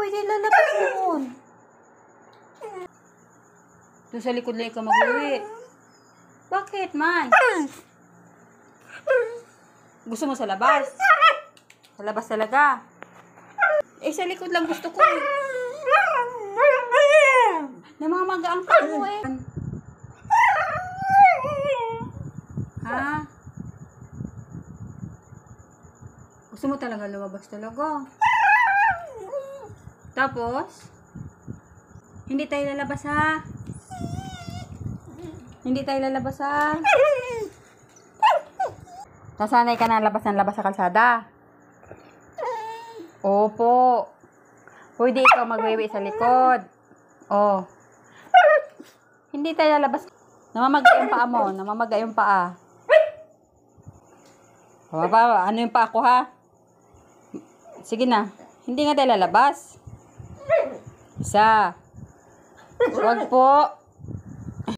pwede lalabas doon. Doon sa likod lang ikaw mag-uwi. Bakit man? Gusto mo sa labas? Sa labas talaga. Eh, sa likod lang gusto ko. Namamaga ang paa mo eh. Ha? Gusto mo talaga lumabas talaga? Tapos? Hindi tayo lalabas ha? Hindi tayo lalabas ha? Nasanay ka na labas ng labas sa kalsada? Opo. Pwede ikaw magwiwi sa likod. Oh. Hindi tayo lalabas. Namamaga yung paa mo. Namamaga yung paa. Papa, ano yung paa ko ha? Sige na. Hindi nga tayo lalabas. Isa. Huwag po.